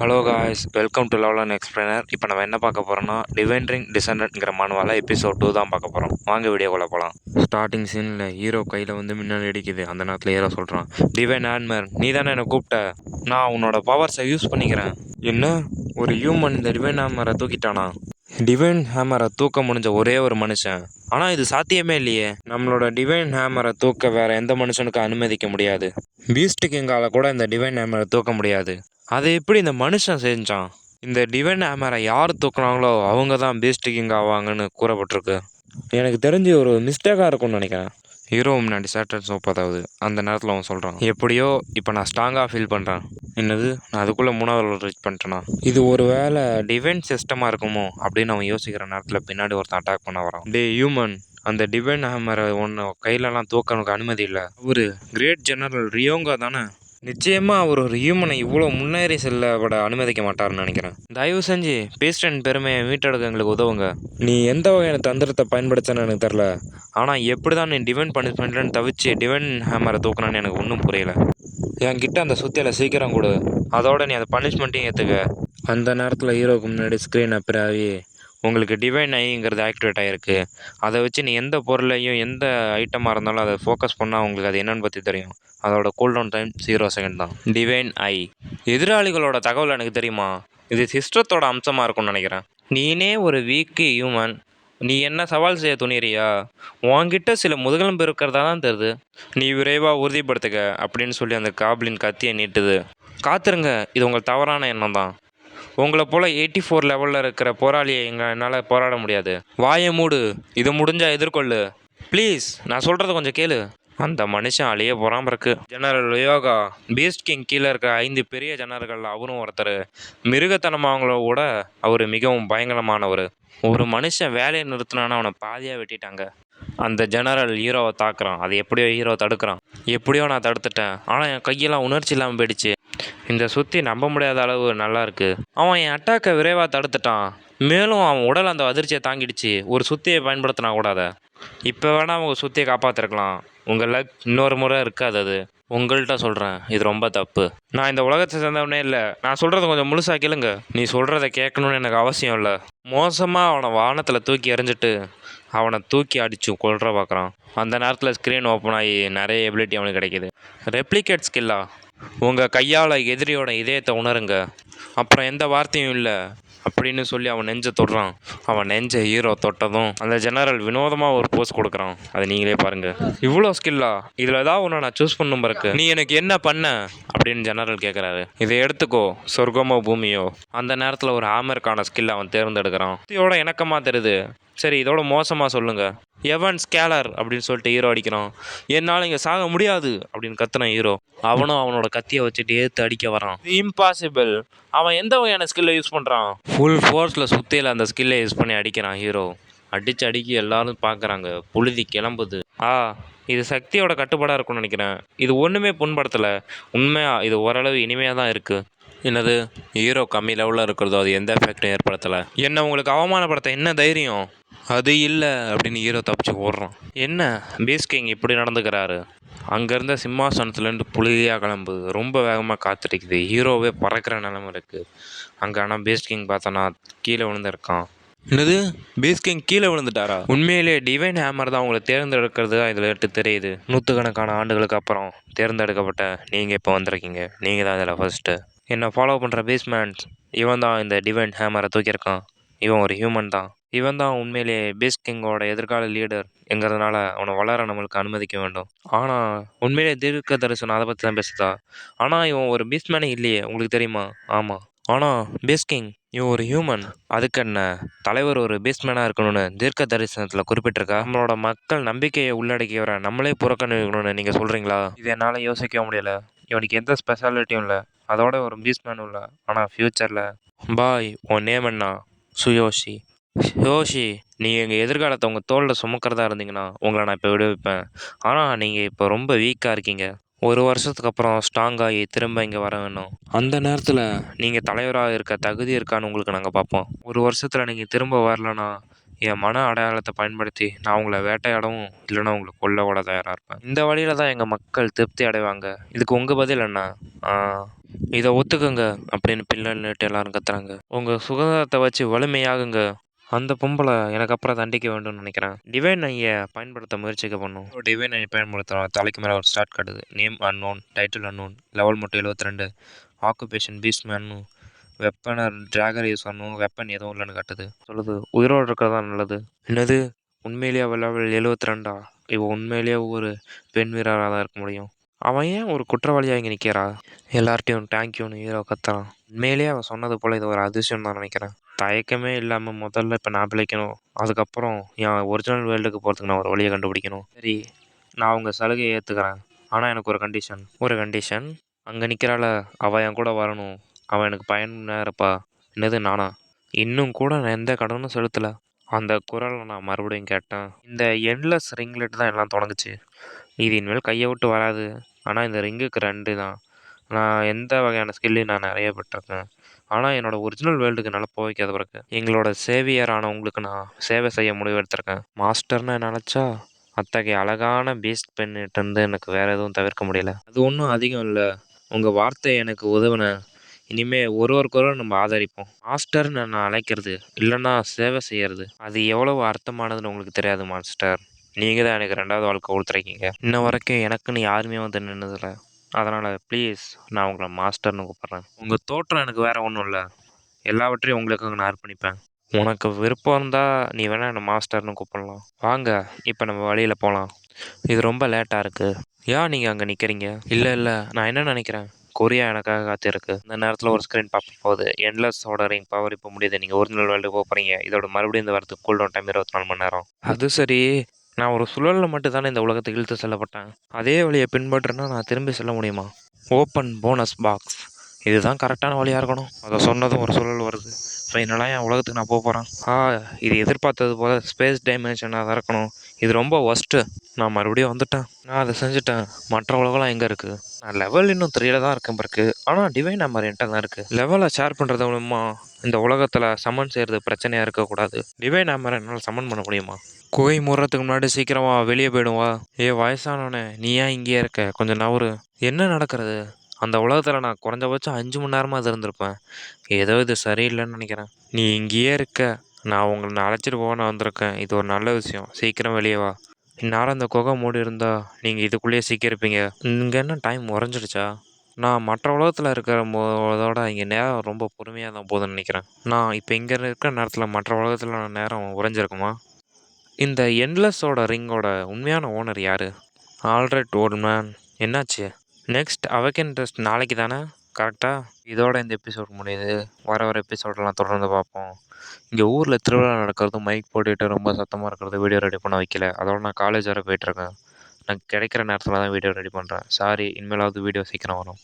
Hello guys, welcome to Lovelan explainer. இப்போ நம்ம என்ன பார்க்க போகிறோம்னா டிவைன் ரிங் டிசெண்டன்ட்ங்கிற மானுவால எபிசோட் 2 தான் பார்க்க போகிறோம். வாங்க வீடியோக்குள்ள போகலாம். ஸ்டார்டிங் சீனில் ஹீரோ கையில் மின்னல் அடிக்குது. அந்த நேரத்தில் ஹீரோ சொல்கிறான், டிவைன் ஹேமர், நீ தானே என்னை கூப்பிட்ட, நான் உன்னோட பவர்ஸை யூஸ் பண்ணிக்கிறேன். என்ன, ஒரு ஹியூமன் இந்த டிவைன் ஹேமரை தூக்கிட்டானா? டிவைன் ஹேமரை தூக்க முடிஞ்ச ஒரே ஒரு மனுஷன். ஆனால் இது சாத்தியமே இல்லையே. நம்மளோட டிவைன் ஹேமரை தூக்க வேற எந்த மனுஷனுக்கும் அனுமதிக்க முடியாது. பீஸ்ட் கிங்கால கூட இந்த டிவைன் ஹேமரை தூக்க முடியாது. அதை எப்படி இந்த மனுஷன் செஞ்சான்? இந்த டிவைன் ஹேமரை யார் தூக்குனாங்களோ அவங்க தான் பீஸ்ட் கிங் ஆவாங்கன்னு கூறப்பட்டிருக்கு. எனக்கு தெரிஞ்சு ஒரு மிஸ்டேக்காக இருக்கும்னு நினைக்கிறேன். ஹீரோ முன்னாடி சேட்டன் சோப், அதாவது அந்த நேரத்தில் அவன் சொல்கிறான், எப்படியோ இப்போ நான் ஸ்ட்ராங்காக ஃபீல் பண்ணுறேன். என்னது, நான் அதுக்குள்ளே 3வது ரீச் பண்ணிட்டேனா? இது ஒரு வேளை டிவைன் சிஸ்டமாக இருக்குமோ அப்படின்னு அவன் யோசிக்கிற நேரத்தில் பின்னாடி ஒருத்தன் அட்டாக் பண்ண வரான். டே ஹியூமன், அந்த டிவைன் ஹேமரை ஒன்று கையிலலாம் தூக்க எனக்கு அனுமதி இல்லை. ஒரு கிரேட் ஜெனரல் ரியோங்கா தானே? நிச்சயமாக அவர் ஒரு ஹியூமனை இவ்வளோ முன்னேறி செல்லப்பட அனுமதிக்க மாட்டார்னு நினைக்கிறேன். தயவு செஞ்சு பீஸ்டன் பெருமையை மீட்டெடுக்க எங்களுக்கு உதவுங்க. நீ எந்த வகையான தந்திரத்தை பயன்படுத்தன்னு எனக்கு தெரில, ஆனால் எப்படி தான் நீ டிவைன் பனிஷ்மெண்ட்லன்னு தவிச்சு டிவைன் ஹேமரை தூக்கணும்னு எனக்கு ஒன்றும் புரியல. என்கிட்ட அந்த சுத்தியில் சீக்கிரம் கொடு, அதோட நீ அந்த பனிஷ்மெண்ட்டையும் ஏற்றுக்க. அந்த நேரத்தில் ஹீரோவுக்கு முன்னாடி ஸ்க்ரீன் அப்பியர் ஆகி, உங்களுக்கு டிவைன் ஐங்கிறது ஆக்டிவேட் ஆகிருக்கு. அதை வச்சு நீ எந்த பொருளையும் எந்த ஐட்டமாக இருந்தாலும் அதை ஃபோக்கஸ் பண்ணால் உங்களுக்கு அது என்னென்னு பற்றி தெரியும். அதோட கூல்டவுன் டைம் 0 செகண்ட் தான். டிவைன் ஐ எதிராளிகளோட தகவல் எனக்கு தெரியுமா? இது சிஸ்டத்தோட அம்சமாக இருக்கும்னு நினைக்கிறேன். நீனே ஒரு வீக்கு ஹியூமன், நீ என்ன சவால் செய்ய துணிறியா? உன்கிட்ட சில முதுகெலும்பு இருக்கிறதா தான் தெரியுது. நீ விரைவாக உறுதிப்படுத்துக அப்படின்னு சொல்லி அந்த காப்ளின் கத்தியை நீட்டுது. காத்துருங்க, இது உங்கள் தவறான எண்ணம் தான். உங்களை போல் 84 லெவலில் இருக்கிற போராளியை என்னால் போராட முடியாது. வாயை மூடு, இது முடிஞ்சால் எதிர்கொள்ளு. ப்ளீஸ், நான் சொல்கிறத கொஞ்சம் கேளு. அந்த மனுஷன் அழிய போகிறான் பிறகு. ஜெனரல் யோகா, பீஸ்ட் கிங் கீழே இருக்கிற 5 பெரிய ஜெனரல்கள் அவரும் ஒருத்தர். மிருகத்தனமாங்களோட அவர் மிகவும் பயங்கரமானவர். ஒரு மனுஷன் வேலையை நிறுத்தினான்னு அவனை பாதியாக வெட்டிட்டாங்க. அந்த ஜெனரல் ஹீரோவை தாக்குறான். அது எப்படியோ ஹீரோ தடுக்கிறான். எப்படியோ நான் தடுத்துட்டேன், ஆனால் என் கையெல்லாம் உணர்ச்சி இல்லாமல் போயிடுச்சு. இந்த சுற்றி நம்ப முடியாத அளவு நல்லா இருக்கு. அவன் என் அட்டாக்கை விரைவாக தடுத்துட்டான். மேலும் அவன் உடல் அந்த அதிர்ச்சியை தாங்கிடுச்சு. ஒரு சுத்தியை பயன்படுத்தினா கூடாத. இப்போ வேணா அவங்க சுத்தியை காப்பாற்றிருக்கலாம். உங்கள் லக் இன்னொரு முறை இருக்காது. அது உங்கள்கிட்ட சொல்கிறேன், இது ரொம்ப தப்பு. நான் இந்த உலகத்தை சேர்ந்தவனே இல்லை. நான் சொல்கிறத கொஞ்சம் முழுசாக கேளுங்க. நீ சொல்கிறத கேட்கணுன்னு எனக்கு அவசியம் இல்லை. மோசமாக அவனை வானத்தில் தூக்கி எறிஞ்சிட்டு அவனை தூக்கி அடித்து கொல்ற பார்க்குறான். அந்த நேரத்தில் ஸ்க்ரீன் ஓப்பன் ஆகி நிறைய எபிலிட்டி அவனுக்கு கிடைக்கிது. ரெப்ளிகேட் ஸ்கில்லா? உங்கள் கையால் எதிரியோட இதயத்தை உணருங்க, அப்புறம் எந்த வார்த்தையும் இல்லை அப்படின்னு சொல்லி அவன் நெஞ்சை தொடுறான். அவன் நெஞ்ச ஹீரோ தொட்டதும் அந்த ஜெனரல் வினோதமாக ஒரு போஸ் கொடுக்குறான். அதை நீங்களே பாருங்கள். இவ்வளோ ஸ்கில்லா? இதில் ஏதாவது ஒன்று நான் சூஸ் பண்ணும் பிறகு நீ எனக்கு என்ன பண்ண அப்படின்னு ஜெனரல் கேட்குறாரு. இதை எடுத்துக்கோ, சொர்க்கமோ பூமியோ. அந்த நேரத்தில் ஒரு ஹேமருக்கான ஸ்கில் அவன் தேர்ந்தெடுக்கிறான். இதோட இணக்கமாக தெரியுது. சரி, இதோட மோசமாக சொல்லுங்கள். எவன் ஸ்கேலர் அப்படின்னு சொல்லிட்டு ஹீரோ அடிக்கிறான். என்னால் இங்கே சாக முடியாது அப்படின்னு கத்துனான் ஹீரோ. அவனும் அவனோட கத்தியை வச்சுட்டு ஏற்று அடிக்க வரான். இம்பாசிபிள். அவன் எந்த வகையான ஸ்கில்லை யூஸ் பண்ணுறான்? ஃபுல் ஃபோர்ஸில் சுற்றியில் அந்த ஸ்கில்லை யூஸ் பண்ணி அடிக்கிறான் ஹீரோ. அடித்து எல்லாரும் பார்க்குறாங்க. புழுதி கிளம்புது. இது சக்தியோட கட்டுப்பாடாக இருக்கும்னு நினைக்கிறேன். இது ஒன்றுமே புண்படுத்தலை. உண்மையாக இது ஓரளவு இனிமையாக தான் இருக்குது. என்னது, ஹீரோ கம்மி லெவலில் இருக்கிறதோ அது எந்த எஃபெக்டும் ஏற்படுத்தலை. என்ன உங்களுக்கு அவமானப்படுத்த என்ன தைரியம்? அது இல்லை அப்படின்னு ஹீரோ தப்பிச்சு ஓடுறான். என்ன பீஸ்ட் கிங் இப்படி நடந்துக்கிறாரு? அங்கேருந்த சிம்மாசனத்துலேருந்து புழுதியாக கிளம்பு ரொம்ப வேகமாக காத்திருக்குது. ஹீரோவே பறக்கிற நிலமை இருக்குது அங்கே. ஆனால் பீஸ்ட் கிங் பார்த்தோன்னா கீழே விழுந்திருக்கான். என்னது, பீஸ்ட் கிங் கீழே விழுந்துட்டாரா? உண்மையிலே டிவைன் ஹேமர் தான் உங்களை தேர்ந்தெடுக்கிறது தான் இதில் எட்டு தெரியுது. நூற்றுக்கணக்கான ஆண்டுகளுக்கு அப்புறம் தேர்ந்தெடுக்கப்பட்ட நீங்கள் இப்போ வந்திருக்கீங்க. நீங்கள் தான் இதில் ஃபர்ஸ்ட்டு. என்னை ஃபாலோ பண்ணுற பீஸ்ட்மேன்ஸ், இவன் தான் இந்த டிவைன் ஹேமரை தூக்கியிருக்கான். இவன் ஒரு ஹியூமன் தான். இவன் தான் உண்மையிலேயே பீஸ்ட் கிங்கோட எதிர்கால லீடர் என்கிறதுனால அவனை வளர நம்மளுக்கு அனுமதிக்க வேண்டும். ஆனால் உண்மையிலே தீர்க்க தரிசனம் அதை பற்றி தான் பேசுதா? ஆனால் இவன் ஒரு பீஸ்ட்மேனே இல்லையே, உங்களுக்கு தெரியுமா? ஆமாம், ஆனால் பீஸ்ட் கிங் இவன் ஒரு ஹியூமன். அதுக்கு என்ன, தலைவர் ஒரு பீஸ்ட்மேனாக இருக்கணும்னு தீர்க்க தரிசனத்தில் குறிப்பிட்டிருக்கா? நம்மளோட மக்கள் நம்பிக்கையை உள்ளடக்கியவரை நம்மளே புறக்கணிக்கணும்னு நீங்கள் சொல்கிறீங்களா? இது என்னால் யோசிக்க முடியலை. இவனுக்கு எந்த ஸ்பெஷாலிட்டியும் இல்லை, அதோட ஒரு பீஸ்ட்மேனும் இல்லை. ஆனால் ஃப்யூச்சரில் பாய், உன் நேம் என்ன? சுயோஷி. யோஷி, நீங்கள் எங்கள் எதிர்காலத்தை உங்கள் தோளில் சுமக்கிறதா இருந்தீங்கன்னா உங்களை நான் இப்போ விடுவிப்பேன். ஆனால் நீங்கள் இப்போ ரொம்ப வீக்காக இருக்கீங்க. ஒரு வருஷத்துக்கு அப்புறம் ஸ்ட்ராங்காகி திரும்ப இங்கே வர வேணும். அந்த நேரத்தில் நீங்கள் தலைவராக இருக்க தகுதி இருக்கான்னு உங்களுக்கு நாங்கள் பார்ப்போம். ஒரு வருஷத்தில் நீங்கள் திரும்ப வரலன்னா என் மன அடையாளத்தை பயன்படுத்தி நான் உங்களை வேட்டையாடவும் இல்லைன்னா உங்களை கொல்ல கூட தயாராக இருப்பேன். இந்த வழியில தான் எங்கள் மக்கள் திருப்தி அடைவாங்க. இதுக்கு உங்கள் பதில் என்ன? ஆ, இதை ஒத்துக்குங்க அப்படின்னு பிள்ளை எல்லாரும் கத்துறாங்க. உங்கள் சுதந்திரத்தை வச்சு வலிமையாகுங்க. அந்த பொம்பளை எனக்கு அப்புறம் தண்டிக்க வேண்டும்னு நினைக்கிறேன். டிவைன் ஐயை பயன்படுத்த முயற்சிக்க பண்ணும். டிவைன் ஐயை பயன்படுத்துகிறோம். தலைக்கு மேலே ஒரு ஸ்டார்ட் காட்டுது. Name unknown, title unknown, level மட்டும் 72, ஆக்குபேஷன் பீஸ்ட் மேன்னு, வெப்பனை டிராகர் யூஸ் பண்ணணும், வெப்பன் எதுவும் இல்லைன்னு காட்டுது. சொல்லுது உயிரோடு இருக்கிறதா நல்லது. என்னது, உண்மையிலேயே லெவல் 72ஆ? இவ உண்மையிலேயே ஒரு பெண் வீரராக தான் இருக்க முடியும். அவன் ஏன் ஒரு குற்றவாளியாக இங்கே நிற்கிறா? எல்லார்ட்டையும் தேங்க்யூன்னு ஹீரோ கத்துறான். உண்மையிலேயே அவன் சொன்னது போல் இது ஒரு அதிசயம் தான் நினைக்கிறேன். தயக்கமே இல்லாமல் முதல்ல இப்போ நான் பிழைக்கணும். அதுக்கப்புறம் என் ஒரிஜினல் வேர்ல்டுக்கு போகிறதுக்கு நான் ஒரு வழியை கண்டுபிடிக்கணும். சரி, நான் உங்கள் சலுகையை ஏற்றுக்கிறேன். ஆனால் எனக்கு ஒரு கண்டிஷன். ஒரு கண்டிஷன்? அங்கே நிற்கிறாள், அவள் என் கூட வரணும். அவன் எனக்கு பயனாக இருப்பா. என்னது, நானா? இன்னும் கூட நான் எந்த கடனும் செலுத்தலை. அந்த குரலை நான் மறுபடியும் கேட்டேன். இந்த எண்ட்லெஸ் ரிங்லெட் தான் எல்லாம் தொடங்குச்சு. இது இனிமேல் கையை விட்டு வராது. ஆனால் இந்த ரிங்குக்கு 2 தான். நான் எந்த வகையான ஸ்கில்லையும் நான் நிறைய பெற்றிருக்கேன். ஆனால் என்னோடய ஒரிஜினல் வேர்ல்டுக்கு என்னால் போக வைக்காத பிறகு எங்களோட சேவியரான உங்களுக்கு நான் சேவை செய்ய முடிவெடுத்திருக்கேன். மாஸ்டர்னு நினச்சா அத்தகைய அழகான பீஸ்ட் பெண்ணிட்டு எனக்கு வேறு எதுவும் தவிர்க்க முடியல. அது ஒன்றும் அதிகம் இல்லை. உங்கள் வார்த்தை எனக்கு உதவின. இனிமேல் ஒருவருக்கொருவர் நம்ம ஆதரிப்போம். மாஸ்டர்னு நான் அழைக்கிறது இல்லைன்னா சேவை செய்கிறது, அது எவ்வளவு அர்த்தமானதுன்னு உங்களுக்கு தெரியாது மாஸ்டர். நீங்கள் தான் எனக்கு 2வது வாழ்க்கை கொடுத்துருக்கீங்க. இன்ன வரைக்கும் எனக்குன்னு யாருமே வந்து நின்னதில்லை. அதனால் ப்ளீஸ், நான் உங்களை மாஸ்டர்னு கூப்பிட்றேன். உங்கள் தோற்றம் எனக்கு வேறு ஒன்றும் இல்லை. எல்லாவற்றையும் உங்களுக்காக நான் அர்ப்பணிப்பேன். உனக்கு விருப்பம் இருந்தால் நீ வேணால் என்னை மாஸ்டர்னு கூப்பிடலாம். வாங்க, இப்போ நம்ம வழியில் போகலாம். இது ரொம்ப லேட்டாக இருக்குது. ஏன் நீங்கள் அங்கே நிற்கிறீங்க? இல்லை, நான் என்ன நினைக்கிறேன், கொரியா எனக்காக காத்திருக்கு. இந்த நேரத்தில் ஒரு ஸ்க்ரீன் பார்க்க போகுது. எண்ட்லெஸ் ஆர்டரிங் பவர் இப்போ முடியுது. நீங்கள் ஒரிஜினல் வேர்ல்டு போக போகிறீங்க. இதோட மறுபடியும் இந்த வரத்துக்கு கூல்டவுன் டைம் 24 மணி நேரம். அது சரி, நான் ஒரு சுழலில் மட்டும் தானே இந்த உலகத்தை இழுத்து செல்லப்பட்டேன். அதே வழியை பின்பற்றினா நான் திரும்பி செல்ல முடியுமா? Open bonus box. இதுதான் கரெக்டான வழியாக இருக்கணும். அதை சொன்னதும் ஒரு சுழல் வருது. ஃபைனலாக என் உலகத்துக்கு நான் போக போகிறேன். இது எதிர்பார்த்தது போல் ஸ்பேஸ் டைமென்ஷனாக தான் இருக்கணும். இது ரொம்ப ஒஸ்ட்டு. நான் மறுபடியும் வந்துட்டேன். நான் அதை செஞ்சுட்டேன். மற்ற உலகம்லாம் எங்கே இருக்குது? நான் லெவல் இன்னும் 3ல் தான் இருக்கேன் பிறகு. ஆனால் டிவைன் நம்பர் என்கிட்ட தான் இருக்குது. லெவலை ஷேர் பண்ணுறது மூலமா இந்த உலகத்தில் சமன் செய்கிறது பிரச்சனையாக இருக்கக்கூடாது. டிவைன் நம்பரை என்னால் சமன் பண்ண முடியுமா? குகை மூடுறதுக்கு முன்னாடி சீக்கிரமா வெளியே போயிடுவா. வயசானவனே, நீ ஏன் இங்கேயே இருக்க? கொஞ்சம் நவரு. என்ன நடக்கிறது? அந்த உலகத்தில் நான் குறைஞ்சபட்சம் 5 மணி நேரமாக அது இருந்திருப்பேன். ஏதோ இது சரியில்லைன்னு நினைக்கிறேன். நீ இங்கேயே இருக்க. நான் உங்களை அழைச்சிட்டு போக நான் வந்திருக்கேன். இது ஒரு நல்ல விஷயம். சீக்கிரம் வெளியே வா. இந்நேரம் இந்த குகை மூடி இருந்தா நீங்கள் இதுக்குள்ளேயே சிக்கியிருப்பீங்க. இங்கே என்ன டைம் உறைஞ்சிடுச்சா? நான் மற்ற உலகத்தில் இருக்கிற போதோட இங்கே நேரம் ரொம்ப பொறுமையாக தான் போகுதுன்னு நினைக்கிறேன். நான் இப்போ இங்கே இருக்கிற நேரத்தில் மற்ற உலகத்தில் நேரம் உறைஞ்சிருக்குமா? இந்த எண்ட்லெஸ்ஸோட ரிங்கோட உண்மையான ஓனர் யார்? ஆல்ரைட் ஓல்ட் மேன், என்னாச்சு? நெக்ஸ்ட் அவகேன் டெஸ்ட் நாளைக்கு தானே? கரெக்டாக? இதோட இந்த எபிசோட் முடியுது. வர எபிசோடெல்லாம் தொடர்ந்து பார்ப்போம். இங்கே ஊரில் திருவிழா நடக்கிறது, மைக் போட்டுக்கிட்டு ரொம்ப சத்தமாக இருக்கிறது, வீடியோ ரெடி பண்ண வைக்கல. அதோட நான் காலேஜ் வர போயிட்டுருக்கேன். நான் கிடைக்கிற நேரத்தில் தான் வீடியோ ரெடி பண்ணுறேன். சாரி, இனிமேலாவது வீடியோ சீக்கிரம் வரும்.